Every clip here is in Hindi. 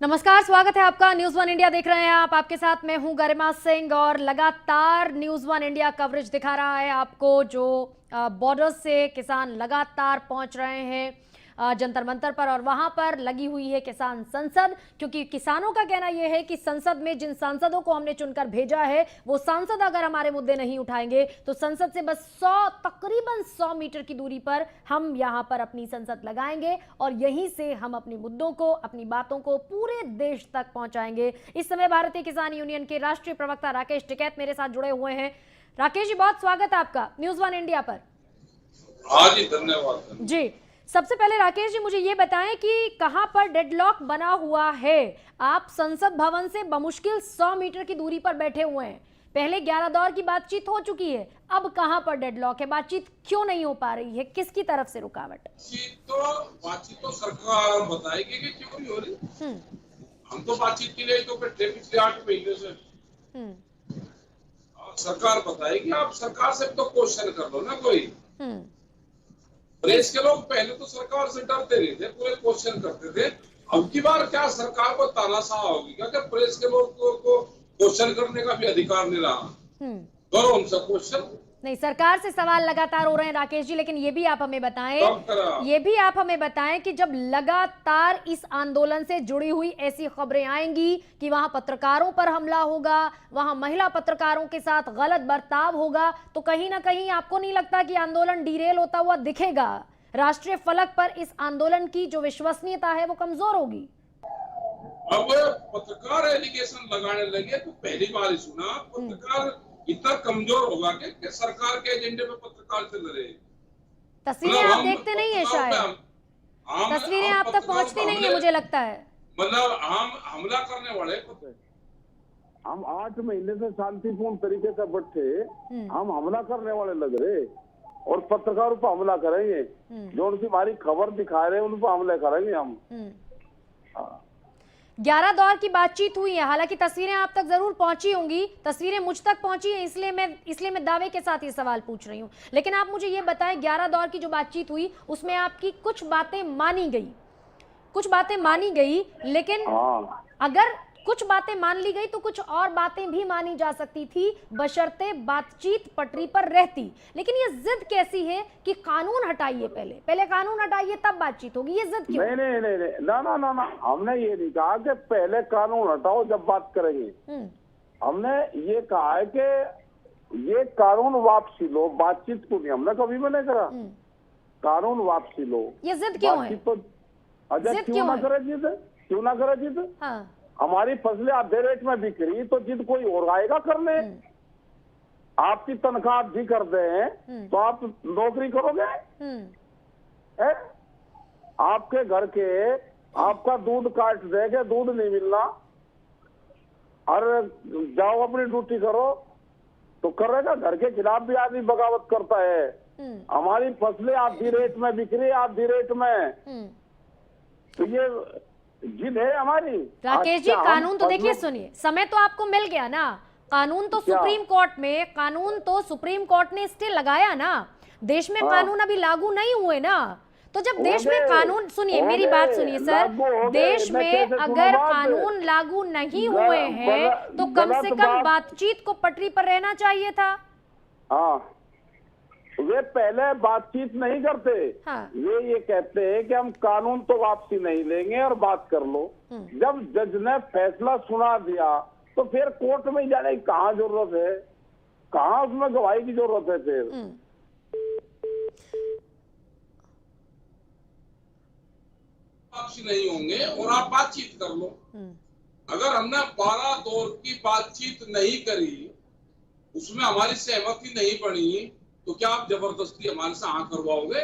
नमस्कार, स्वागत है आपका। न्यूज़ वन इंडिया देख रहे हैं आप। आपके साथ मैं हूं गरिमा सिंह और लगातार न्यूज़ वन इंडिया कवरेज दिखा रहा है आपको। जो बॉर्डर से किसान लगातार पहुंच रहे हैं जंतर मंतर पर, और वहां पर लगी हुई है किसान संसद, क्योंकि किसानों का कहना यह है कि संसद में जिन सांसदों को हमने चुनकर भेजा है वो सांसद अगर हमारे मुद्दे नहीं उठाएंगे तो संसद से बस तकरीबन 100 मीटर की दूरी पर हम यहां पर अपनी संसद लगाएंगे और यहीं से हम अपने मुद्दों को, अपनी बातों को पूरे देश तक पहुंचाएंगे। इस समय भारतीय किसान यूनियन के राष्ट्रीय प्रवक्ता राकेश टिकैत मेरे साथ जुड़े हुए हैं। राकेश जी, बहुत स्वागत है आपका न्यूज़ वन इंडिया पर। हाँ जी, धन्यवाद जी, सबसे पहले राकेश जी मुझे ये बताएं कि कहां पर डेडलॉक बना हुआ है। आप संसद भवन से बमुश्किल 100 मीटर की दूरी पर बैठे हुए हैं। पहले 11 दौर की बातचीत हो चुकी है, अब कहां पर डेडलॉक है? बातचीत क्यों नहीं हो पा रही है? किसकी तरफ से रुकावट? बातचीत तो सरकार बताएगी कि क्यों नहीं हो रही। हम तो बातचीत के लिए तो बैठे पिछले 8 महीने से। सरकार बताएगी। आप सरकार से तो क्वेश्चन कर लो ना कोई। प्रेस के लोग पहले तो सरकार से डरते नहीं थे, पूरे क्वेश्चन करते थे। अब की बार क्या सरकार को तानाशाह होगी क्या? प्रेस के लोग को क्वेश्चन करने का भी अधिकार नहीं रहा। करो उनसे क्वेश्चन। नहीं, सरकार से सवाल लगातार हो रहे हैं राकेश जी, लेकिन ये भी आप हमें बताएं कि जब लगातार इस आंदोलन से जुड़ी हुई ऐसी खबरें आएंगी कि वहां पत्रकारों पर हमला होगा, वहां महिला पत्रकारों के साथ गलत बर्ताव होगा, तो कहीं ना कहीं आपको नहीं लगता कि आंदोलन डिरेल होता हुआ दिखेगा? राष्ट्रीय फलक पर इस आंदोलन की जो विश्वसनीयता है वो कमजोर होगी। अब पत्रकार एलिगेशन लगाने लगे तो पहली बार ही सुना। पत्रकार इतना कमजोर होगा कि सरकार के एजेंडे पे पत्रकार चल रहे हैं। तस्वीरें आप देखते नहीं है शायद, तस्वीरें आप तक पहुंचती नहीं है मुझे लगता है। मतलब हम हमला करने वाले, हम 8 महीने से शांतिपूर्ण तरीके से बैठे, हम हमला करने वाले लग रहे और पत्रकारों पर हमला करेंगे। जो उनकी हमारी खबर दिखा रहे हैं उन पर हमला करेंगे हम। 11 दौर की बातचीत हुई है, हालांकि तस्वीरें आप तक जरूर पहुंची होंगी, तस्वीरें मुझ तक पहुंची हैं, इसलिए मैं दावे के साथ ये सवाल पूछ रही हूं। लेकिन आप मुझे ये बताएं, 11 दौर की जो बातचीत हुई उसमें आपकी कुछ बातें मानी गई, लेकिन अगर कुछ बातें मान ली गई तो कुछ और बातें भी मानी जा सकती थी, बशर्ते बातचीत पटरी पर रहती। लेकिन ये जिद कैसी है कि कानून हटाइए, पहले कानून हटाइए तब बातचीत होगी? ये जिद क्यों? नहीं, ना, हमने ये नहीं कहा कि पहले कानून हटाओ जब बात करेंगे। हमने ये कहा है कि ये कानून वापसी लो, बातचीत को नहीं हमने कभी मना करा। कानून वापसी लो। ये जिद क्यों है? तो क्यों ना करे जिद? हमारी फसलें आधे रेट में बिक रही तो जिद कोई और आएगा करने? आपकी तनख्वाह आधी कर दे तो आप नौकरी करोगे? आपके घर के आपका दूध काट देंगे, दूध नहीं मिलना, और जाओ अपनी ड्यूटी करो तो करेगा? घर के खिलाफ भी आदमी बगावत करता है। हमारी फसलें आधी रेट में बिक रही, आधी रेट में, तो ये जिद है हमारी। राकेश जी, कानून तो देखिए, सुनिए, समय तो आपको मिल गया ना। कानून तो सुप्रीम कोर्ट ने स्टे लगाया ना। देश में कानून अभी लागू नहीं हुए ना। तो जब देश में कानून, सुनिए मेरी बात सुनिए सर, देश में अगर कानून लागू नहीं हुए हैं तो कम से कम बातचीत को पटरी पर रहना चाहिए था। वे पहले बातचीत नहीं करते। ये कहते हैं कि हम कानून तो वापसी नहीं लेंगे और बात कर लो। जब जज ने फैसला सुना दिया तो फिर कोर्ट में जाने की कहाँ जरूरत है? कहाँ उसमें गवाही की जरूरत है? फिर वापसी नहीं होंगे और आप बातचीत कर लो। अगर हमने 12 दौर की बातचीत नहीं करी, उसमें हमारी सहमति नहीं बनी, तो क्या आप जबरदस्ती हमारे से हाँ करवाओगे?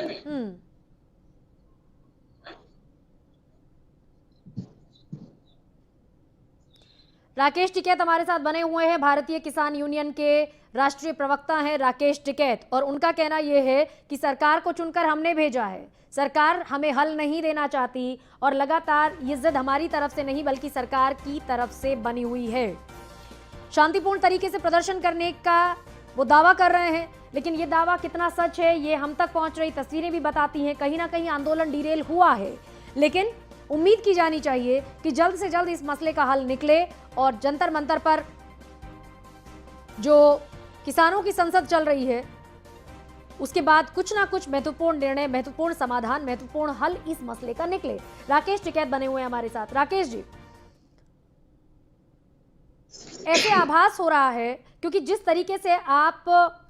राकेश टिकैत हमारे साथ बने हुए हैं, भारतीय किसान यूनियन के राष्ट्रीय प्रवक्ता हैं राकेश टिकैत, और उनका कहना यह है कि सरकार को चुनकर हमने भेजा है, सरकार हमें हल नहीं देना चाहती और लगातार ये जिद हमारी तरफ से नहीं बल्कि सरकार की तरफ से बनी हुई है। शांतिपूर्ण तरीके से प्रदर्शन करने का वो दावा कर रहे हैं, लेकिन ये दावा कितना सच है ये हम तक पहुंच रही तस्वीरें भी बताती हैं। कहीं ना कहीं आंदोलन डिरेल हुआ है, लेकिन उम्मीद की जानी चाहिए कि जल्द से जल्द इस मसले का हल निकले और जंतर मंतर पर जो किसानों की संसद चल रही है उसके बाद कुछ ना कुछ महत्वपूर्ण निर्णय, महत्वपूर्ण समाधान, महत्वपूर्ण हल इस मसले का निकले। राकेश टिकैत बने हुए हैं हमारे साथ। राकेश जी, ऐसे आभास हो रहा है क्योंकि जिस तरीके से आप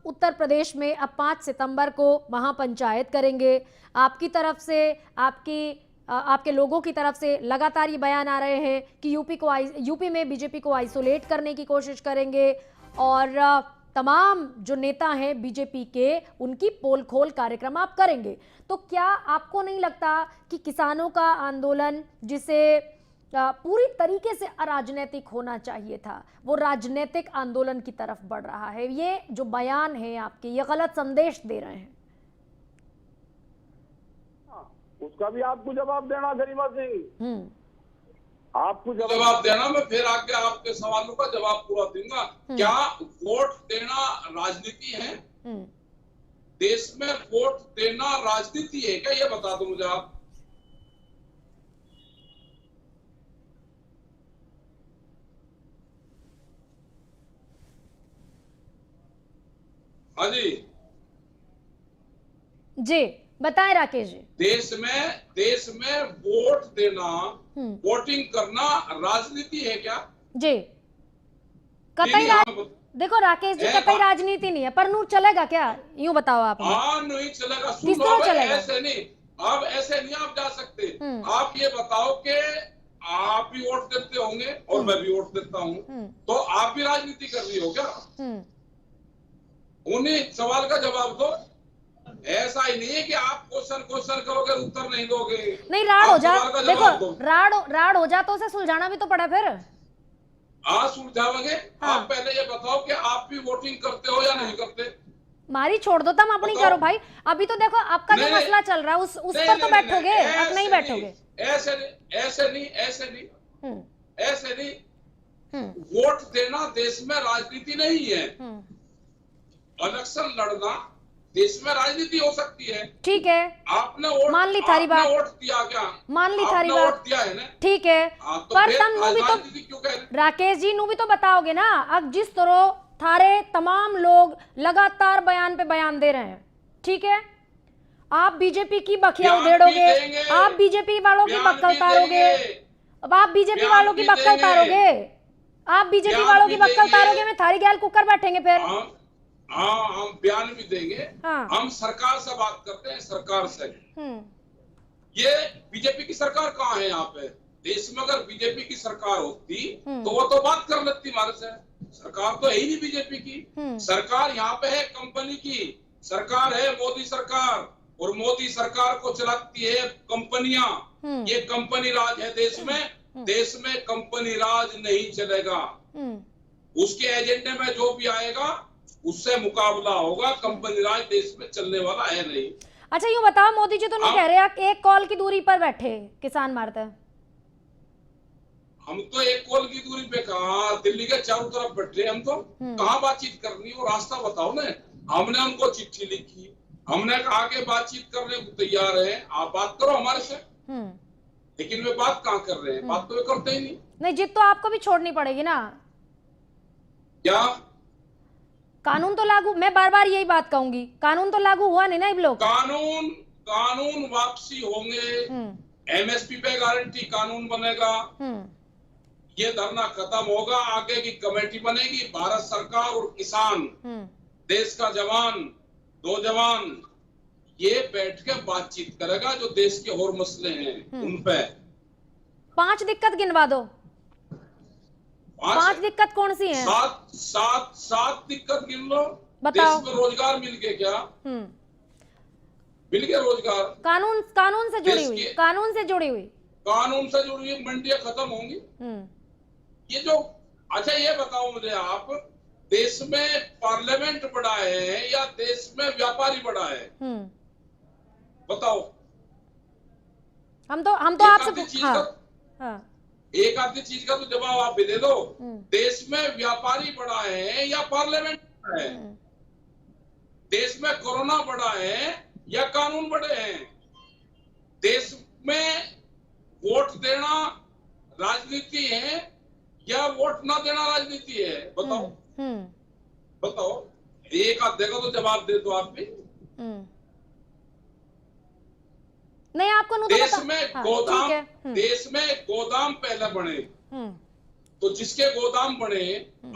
उत्तर प्रदेश में अब 5 सितंबर को महापंचायत करेंगे, आपकी तरफ से, आपके लोगों की तरफ से लगातार ये बयान आ रहे हैं कि यूपी में बीजेपी को आइसोलेट करने की कोशिश करेंगे और तमाम जो नेता हैं बीजेपी के, उनकी पोल खोल कार्यक्रम आप करेंगे। तो क्या आपको नहीं लगता कि किसानों का आंदोलन, जिसे पूरी तरीके से अराजनैतिक होना चाहिए था, वो राजनीतिक आंदोलन की तरफ बढ़ रहा है? ये जो बयान है आपके, ये गलत संदेश दे रहे हैं। उसका भी आपको जवाब देना गरिमा सिंह, आपको जवाब देना। मैं फिर आके आपके सवालों का जवाब पूरा दूंगा। क्या वोट देना राजनीति है? देश में वोट देना राजनीति है क्या? ये बता दो मुझे आप। हाँ जी बताएं राकेश जी। देश में वोट देना, वोटिंग करना राजनीति है क्या? जी कतई देखो राकेश जी, कतई राजनीति नहीं है, पर नूर चलेगा क्या? यूं बताओ आप। हाँ नहीं चलेगा। किस तरह चलेगा? ऐसे नहीं, अब ऐसे नहीं आप जा सकते। आप ये बताओ कि आप भी वोट देते होंगे और मैं भी वोट देता हूँ, तो आप भी राजनीति कर रही हो क्या? उन्हीं सवाल का जवाब दो। ऐसा ही नहीं है कि आप क्वेश्चन करोगे, उत्तर नहीं दोगे। नहीं, राड हो जा, देखो राड हो जा तो उसे सुलझाना भी तो पड़ा फिर। आज सुलझाओगे? हाँ। आप पहले ये बताओ कि आप भी वोटिंग करते हो या नहीं करते? मारी छोड़ दो, तुम अपनी करो भाई। अभी तो देखो आपका जो मसला चल रहा है उस पर तो बैठोगे, अब नहीं बैठोगे। ऐसे नहीं। वोट देना देश में राजनीति नहीं है। इलेक्शन लड़ना देश में राजनीति हो सकती है। ठीक है, आपने वोट, मान ली थारी बात, वोट दिया क्या? मान ली थारी बात, वोट दिया है ना? ठीक है, तो पर तुम भी तो राकेश जी भी तो बताओगे ना। अब जिस तरह थारे तमाम लोग लगातार बयान पे बयान दे रहे हैं, ठीक है, आप बीजेपी की बखिया उधेड़ोगे, आप बीजेपी वालों की बक्का उतारोगे, अब आप बीजेपी वालों की बक्का उतारोगे, आप बीजेपी वालों की बक्का उतारोगे, मैं थारी गैल कुकर बैठेंगे फिर। हाँ, हम बयान भी देंगे। हाँ। हम सरकार से बात करते हैं, सरकार से। ये बीजेपी की सरकार कहाँ है यहाँ पे? देश में अगर बीजेपी की सरकार होती तो वो तो बात कर लेती हमारे से। सरकार तो है ही नहीं बीजेपी की। सरकार यहाँ पे है कंपनी की सरकार है, मोदी सरकार, और मोदी सरकार को चलाती है कंपनियां। ये कंपनी राज है देश में। देश में कंपनी राज नहीं चलेगा। उसके एजेंडे में जो भी आएगा उससे मुकाबला होगा। कंपनी राज देश में चलने वाला है नहीं। अच्छा यूँ बताओ, मोदी जी तो नहीं कह रहे एक कॉल की दूरी पर बैठे किसान मारते हैं? हम तो एक कॉल की दूरी पे कहा, दिल्ली के चारों तरफ बैठे। हम तो कहाँ बातचीत करनी हो, रास्ता बताओ ना। हमने उनको चिट्ठी लिखी, हमने कहा कि बातचीत करने को तैयार है, आप बात करो हमारे से। लेकिन वे बात कहाँ कर रहे हैं? बात तो वे करते ही नहीं। जिद तो आपको भी छोड़नी पड़ेगी ना। क्या कानून तो लागू, मैं बार बार यही बात कहूंगी, कानून तो लागू हुआ नहीं ना इन लोग। कानून वापसी होंगे, एमएसपी पे गारंटी कानून बनेगा, ये धरना खत्म होगा, आगे की कमेटी बनेगी, भारत सरकार और किसान, देश का जवान, दो जवान, ये बैठ के बातचीत करेगा जो देश के और मसले हैं उन पे। 5 दिक्कत गिनवा दो। 5 दिक्कत कौन सी है? सात दिक्कत गिन लो। बताओ। देश में रोजगार मिल गया क्या? मिल गया रोजगार। कानून से जुड़ी हुई, कानून से जुड़ी हुई मंडियां खत्म होंगी। ये जो, अच्छा ये बताओ मुझे आप, देश में पार्लियामेंट बड़ा है या देश में व्यापारी बड़ा है? बताओ। हम तो आपसे एक आधी चीज का तो जवाब आप भी दे दो। देश में व्यापारी बड़ा है या पार्लियामेंट बड़ा है? देश में कोरोना बड़ा है या कानून बड़े हैं? देश में वोट देना राजनीति है या वोट ना देना राजनीति है? बताओ। बताओ, एक आध देखो तो जवाब दे दो आप भी। नहीं, आपको नहीं देश पता। में हाँ, गोदाम, ठीक है। देश में गोदाम पहले बने, तो जिसके गोदाम बने,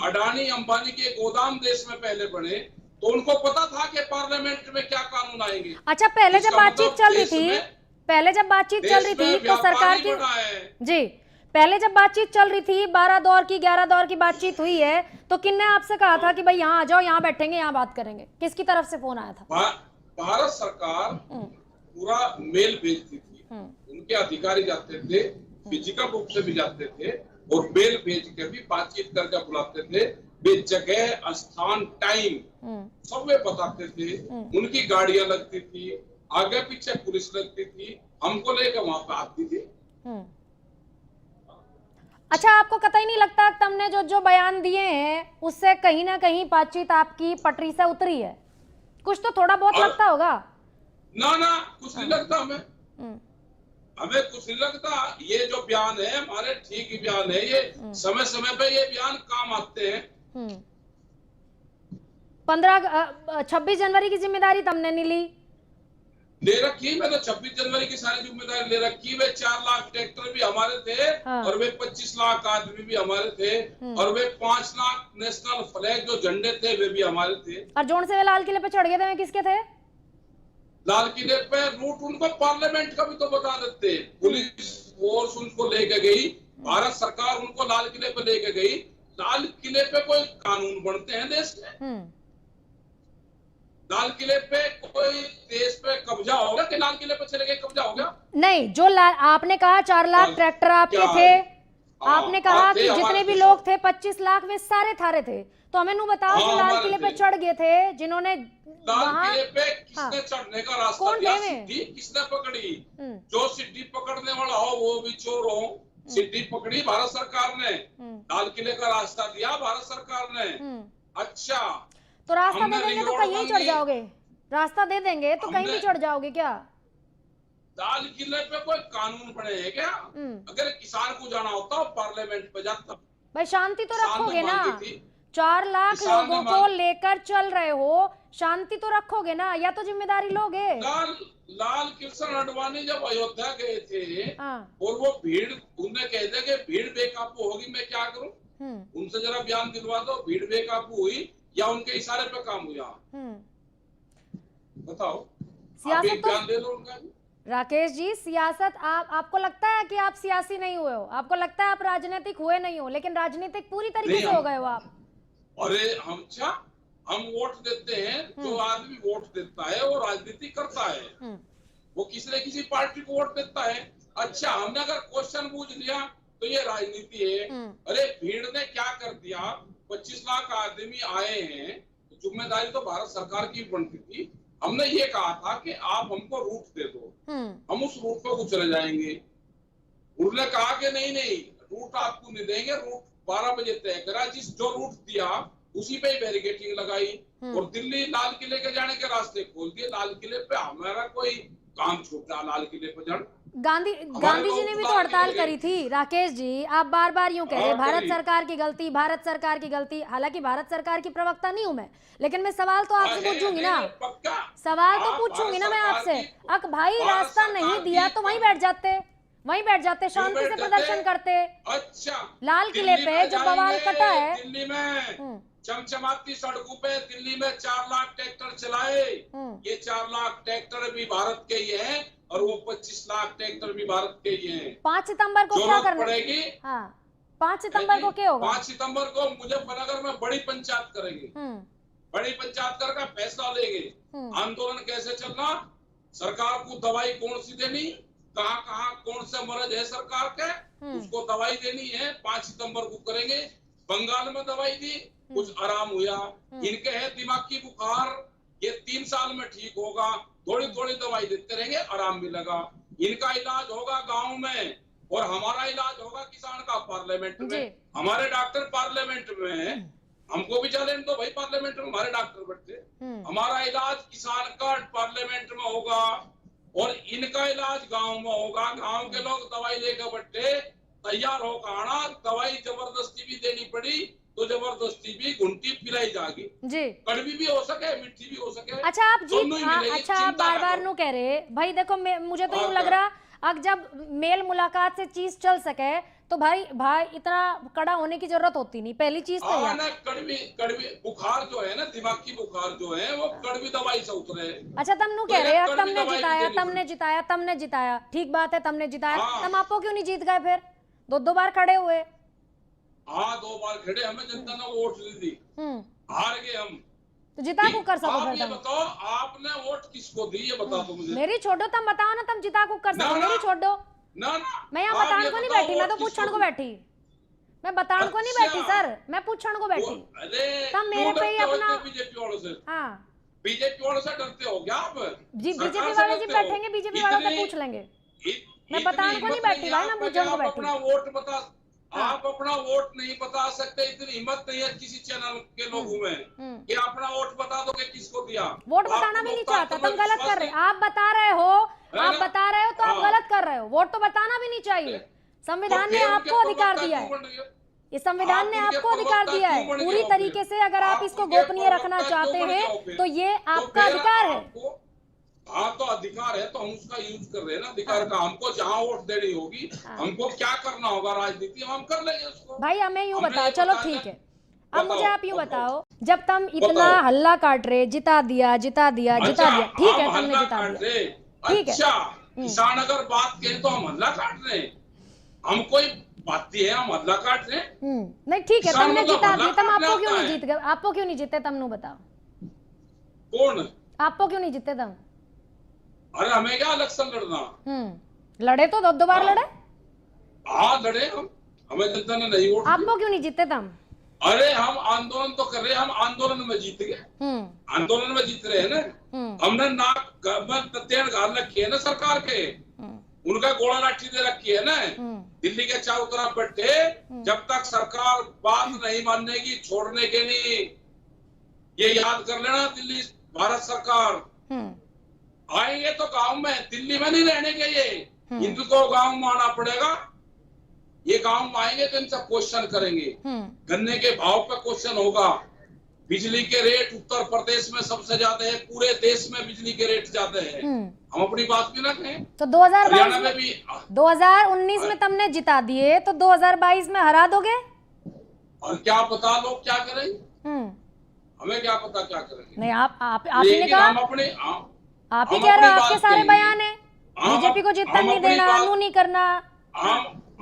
अडानी अंबानी के गोदाम देश में पहले बने, तो उनको पता था कि पार्लियामेंट में क्या कानून आएंगे। अच्छा, पहले जब इसका बातचीत मतलब चल रही देश थी, में- पहले जब बातचीत चल रही थी तो सरकार की जी, पहले जब बातचीत चल रही थी, 12 दौर की 11 दौर की बातचीत हुई है, तो किन्ने आपसे कहा था कि भाई यहाँ आ जाओ, यहाँ बैठेंगे, यहाँ बात करेंगे? किसकी तरफ से फोन आया था? भारत सरकार पूरा मेल भेजती थी, उनके अधिकारी जाते थे, फिजिकल रूप से भी जाते थे और मेल भेज के भी बातचीत करके बुलाते थे। वे जगह, स्थान, टाइम सब वे बताते थे। उनकी गाड़ियां लगती थी, आगे पीछे पुलिस लगती थी, हमको लेकर वहां पे आती थी। अच्छा, आपको कतई नहीं लगता तुमने जो बयान दिए हैं उससे कहीं ना कहीं बातचीत आपकी पटरी से उतरी है? कुछ तो थोड़ा बहुत लगता होगा ना? ना, कुछ नहीं लगता हमें। हमें कुछ नहीं लगता। ये जो बयान है हमारे ठीक ही बयान है। ये समय समय पे ये बयान काम आते हैं। 26 जनवरी की जिम्मेदारी तुमने नहीं ली? ले रखी मैंने, 26 जनवरी की सारी जिम्मेदारी ले रखी। वे 4 लाख ट्रैक्टर भी हमारे थे। हाँ। और वे 25 लाख आदमी भी हमारे थे। और वे 5 लाख नेशनल फ्लैग जो झंडे थे वे भी हमारे थे। और जोन से वे लाल किले पे चढ़ गए थे, वे किसके थे? लाल किले पे रूट उनको पार्लियामेंट का भी तो बता देते। पुलिस फोर्स उनको लेके गई, भारत सरकार उनको लाल किले पे लेके गई। लाल किले पे कोई कानून बनते हैं देश में? लाल किले पे कोई देश पे कब्जा होगा कि लाल किले पे चले गए कब्जा हो गया? नहीं, जो आपने कहा 4 लाख ट्रैक्टर आपके थे, आपने कहा कि जितने भी लोग थे 25 लाख वे सारे थारे थे, तो हमें नू बताओ जो लाल किले पे चढ़ गए थे, जिन्होंने लाल किले पे किसने चढ़ने का रास्ता दिया? सिड्डी किसने पकड़ी? जो सिड्डी पकड़ने वाला हो वो भी चोर हो। सिड्डी पकड़ी भारत सरकार ने, लाल किले का रास्ता दिया भारत सरकार ने। अच्छा, तो रास्ता दे देंगे तो कहीं चढ़ जाओगे? रास्ता दे देंगे तो कहीं भी चढ़ जाओगे क्या? लाल किले पे कोई कानून बने है क्या? अगर किसान को जाना होता हो पार्लियामेंट पे जाता। भाई शांति तो रखोगे ना? 4 लाख लोगों को लेकर चल रहे हो, शांति तो रखोगे ना, या तो जिम्मेदारी लोगे? लाल कृष्ण आडवाणी जब अयोध्या गए थे और वो भीड़, उन्हें कह दिया कि भीड़ बेकाबू होगी, मैं क्या करूं? उनसे जरा बयान दिलवा दो, भीड़ बेकाबू हुई या उनके इशारे पे काम हुआ? बताओ, आप एक बयान दे दो उनका। राकेश जी, सियासत आपको लगता है कि आप सियासी नहीं हुए हो, आपको लगता है आप राजनीतिक हुए नहीं हो, लेकिन राजनीतिक पूरी तरीके से हो गए हो आप। अरे हम वोट देते हैं, जो आदमी वोट देता है वो राजनीति करता है, वो किसी न किसी पार्टी को वोट देता है। अच्छा, हमने अगर क्वेश्चन पूछ लिया तो ये राजनीति है। अरे भीड़ ने क्या कर दिया? 25 लाख आदमी आए हैं, तो जिम्मेदारी तो भारत सरकार की बनती थी। हमने ये कहा था कि आप हमको रूट दे दो, हम उस रूट पे चले जाएंगे। उन्होंने कहा कि नहीं, रूट आपको नहीं देंगे, रूट 12 बजे तय करा। जो रूट दिया उसी पे बैरिकेडिंग लगाई और दिल्ली लाल किले के जाने के रास्ते खोल दिए। लाल किले पे हमारा कोई काम छूटा? लाल किले पे जाना, गांधी जी ने भी तो हड़ताल करी थी। राकेश जी, आप बार बार यूं कह रहे हैं भारत सरकार की गलती, भारत सरकार की गलती। हालांकि भारत सरकार की प्रवक्ता नहीं हूं मैं, लेकिन मैं सवाल तो आपसे पूछूंगी ना, सवाल तो पूछूंगी ना मैं आपसे। अक भाई, रास्ता नहीं दिया तो वहीं बैठ जाते, शांति से प्रदर्शन करते। अच्छा, लाल किले पे जो बवाल कटा है, दिल्ली में चमचमाती सड़कों पे दिल्ली में 4 लाख ट्रैक्टर चलाए। ये 4 लाख ट्रैक्टर भी भारत के ही हैं और वो 25 लाख ट्रैक्टर भी भारत के ही हैं। 5 सितंबर को क्या करना पड़ेगी? 5 सितंबर को क्या होगा? 5 सितंबर को मुजफ्फरनगर में बड़ी पंचायत करेंगे, बड़ी पंचायत करके फैसला लेंगे। आंदोलन कैसे चलना, सरकार को दवाई कौन सी देनी, कहाँ कौन से मर्ज है सरकार के, उसको दवाई देनी है। 5 सितंबर को करेंगे। बंगाल में दवाई दी, कुछ आराम हुआ। इनके है दिमागी बुखार, ये 3 साल में ठीक होगा, थोड़ी थोड़ी दवाई देते रहेंगे, आराम मिलेगा। इनका इलाज होगा गांव में और हमारा इलाज होगा किसान का पार्लियामेंट में। हमारे डॉक्टर पार्लियामेंट में हैं, हमको भी चलें तो भाई पार्लियामेंट में हमारे डॉक्टर बैठे। हमारा इलाज किसान का पार्लियामेंट में होगा, और इनका इलाज गांव में होगा। गांव के लोग दवाई लेकर बैठे, तैयार होकर आना, दवाई जबरदस्ती भी देनी पड़ी तो जबरदस्ती भी घुंटी पिलाई जाएगी जी। कड़वी भी हो सके, मीठी भी हो सके। अच्छा आप जी, दोनों ही मिलेगी, अच्छा आप चिंता बार ना बार करो। नु कह रहे भाई, देखो मुझे तो हाँ, यूं लग क्या? रहा अब जब मेल मुलाकात से चीज चल सके तो भाई इतना कड़ा होने की जरूरत होती नहीं, पहली चीज तो हाँ यह। ना, कड़वी बुखार जो है ना, दिमागी बुखार जो है वो कड़वी दवाई से उतरे। अच्छा तुम नु तो कह रहे एक हो कड़वी तुमने दवाई भी जिताया, देनी तुमने जिताया, तुमने जिताया, ठीक बात है, तुमने जिताया, हाँ। तुम आपको क्यों नहीं जीत गए फिर? दो बार खड़े हुए। हाँ 2 बार खड़े, हमें जनता ने वोट दी थी, हार गए हम। तो जिता को कर सको आप फिर ये तुम? बताओ, आपने वोट किसको दी, ये बता दो मुझे। मेरी छोड़ो, तुम बताओ ना, तुम जिता को कर सको, ना, मेरी छोड़ो। ना मैं यहाँ आप बताने ये को नहीं बताओ बैठी, मैं तो वोट पूछण किसको को दी? बैठी, मैं बताने को नहीं अच्छा। बैठी सर, मैं पूछण को बैठी। अरे तब मेरे पे ही अपना बीजेपी वालों से, हाँ बीजेपी वालों से डरते हो क्या आप? जी, सरकार बीजेपी से वाले जी डरते हो? बैठेंगे, बीजेपी वालों से इतनी- पूछ लेंगे। इत- मैं इतनी बताने को नहीं हिम्मत बैठी भाई, मैं आप में कि पूछण को आप बैठी। अपना वोट बता, हाँ। आप अपना वोट नहीं बता सकते, इतनी हिम्मत नहीं है किसी चैनल के लोगों में कि अपना वोट बता दो कि किसको दिया। वोट बताना आपको भी नहीं लोकतंत्र चाहता, तुम में गलत कर विश्वास रहे हो, नहीं। आप बता रहे हो, है आप ना? बता रहे हो तो आप हाँ। गलत कर रहे हो। वोट तो बताना भी नहीं चाहिए, संविधान तो ने फिर आपको उनके अधिकार प्रवक्ता दिया क्यों है, बन रही है? ये संविधान ने आप उनके आपको अधिकार प्रवक्ता दिया है क्यों बन पूरी गए हो तरीके फिर? से। अगर आप इसको उनके गोपनीय रखना प्रवक्ता चाहते क्यों बन हैं गए हो फिर? तो ये तो आपका फिर अधिकार है। आपको- हाँ तो अधिकार है तो हम उसका यूज कर रहे हैं ना, अधिकार का। हमको जहाँ वोट देनी होगी, हमको क्या करना होगा राजनीति, हम कर लेंगे उसको। भाई हमें यूं हमने बताओ, ये चलो बताया ठीक ना। है, अब मुझे आप यूं बताओ, जब तुम इतना बताओ। हल्ला काट रहे, जिता दिया, जिता दिया, जिता दिया, ठीक है, हम तुमने हल्ला जिता काट दिया, रहे। ठीक है। अच्छा, किसान अगर बात करें तो हम हल्ला काट रहे हैं, हम कोई बात है, हम हल्ला काट रहे हैं। नहीं ठीक है, किसान तुमने मतलब जिता हल्ला दिया, तुम काटने आपको क्यों आता नहीं है। जीत गए? आपको क्यों नहीं जीते तुम? नु बताओ, कौन? आपको क्यों नहीं जीते तुम? अरे हमें क्या इलेक्शन लड़ना? लड़े तो दो बार लड़े, हाँ लड़े हम, हमें जनता ने नहीं वोट दिया। आपको क्यों नहीं जीते तुम? अरे हम आंदोलन तो कर रहे हैं, हम आंदोलन में जीत गए, आंदोलन में जीत रहे हैं ना। हमने नाक तेल घाल रखी है ना सरकार के, उनका गोला लाठी दे रखी है ना। दिल्ली के चारों तरफ बैठे, जब तक सरकार बात नहीं मानेगी छोड़ने के नहीं, ये याद कर लेना। दिल्ली भारत सरकार आएंगे तो गांव में, दिल्ली में नहीं रहने के ये, इनको गांव में आना पड़ेगा। ये गांव में आएंगे तो इनसे क्वेश्चन करेंगे, गन्ने के भाव पे क्वेश्चन होगा, बिजली के रेट उत्तर प्रदेश में सबसे ज्यादा है, पूरे देश में बिजली के रेट ज्यादा है। हम अपनी बात भी ना कहें तो 2022 हरियाणा में भी 2019 में तुमने जिता दिए तो 2022 में हरा दोगे? और क्या पता लोग क्या करेंगे, हमें क्या पता क्या करेंगे। नहीं, आप ही ने लेकिन कहा, हम अपने आप ही हम कह रहे हो, अपनी आपके बात सारे कहेंगे। बयान है, हम- बीजेपी को जीतन हम नहीं अपनी देना, बात- अनु नहीं करना।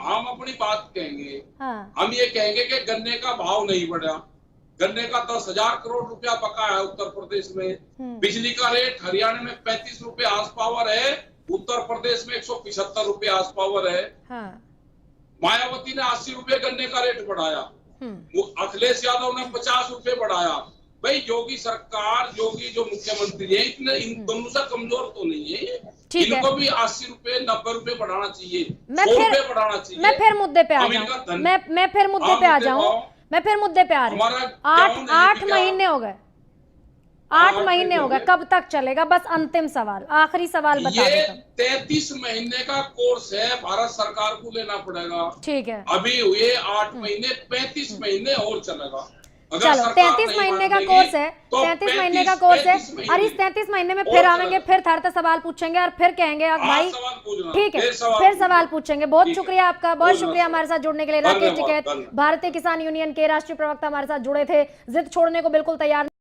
हम अपनी बात कहेंगे। हाँ, हम ये कहेंगे कि गन्ने का भाव नहीं बढ़ा, गन्ने का 10,000 करोड़ रुपया बका है उत्तर प्रदेश में। बिजली का रेट हरियाणा में 35 रुपए हाउस पावर है, उत्तर प्रदेश में 175 रुपए हाउस पावर है। हाँ, मायावती ने 80 रुपए गन्ने का रेट बढ़ाया, अखिलेश यादव ने 50 रुपए बढ़ाया। भाई योगी सरकार, योगी जो मुख्यमंत्री है, इतने इन दोनों से कमजोर तो नहीं है। ठीक है। इनको भी 80 रुपए 90 रुपए बढ़ाना चाहिए, मैं 100 फिर- रुपए बढ़ाना चाहिए। मैं फिर मुद्दे पे आ हम इनका जाऊं, धन- मैं फिर मुद्दे पे आ मुद्दे जाऊं, पाओ। मैं फिर मुद्दे पे आ रही हमारा हूँ। गेहूं नहीं 8 बिका। महीने हो गए, 8 महीने हो गए, कब तक चलेगा? बस अंतिम सवाल, आखिरी सवाल बता ये दो तुम। 33 महीने का कोर्स है, भारत सरकार को लेना पड़ेगा। ठीक है, अभी हुए 8 महीने, 35 महीने और चलेगा। अगर चलो सरकार 33 नहीं महीने का मानेगी, कोर्स है, तो 33 महीने का कोर्स है, 35 और इस महीने 33 महीने में और फिर आवेंगे, चलेगा। फिर थारते सवाल पूछेंगे और फिर कहेंगे अब भाई सवाल पूछना, ठीक है, फिर फिर सवाल पूछेंगे। बहुत ठीक है। शुक्रिया आपका, बहुत पूछना शुक्रिया सवाल। हमारे साथ जुड़ने के लिए। राकेश धन्यवाद, टिकैत, धन्यवाद। भारतीय किसान यूनियन के राष्ट्रीय प्रवक्ता हमारे साथ जुड़े थे, जिद छोड़ने को बिल्कुल तैयार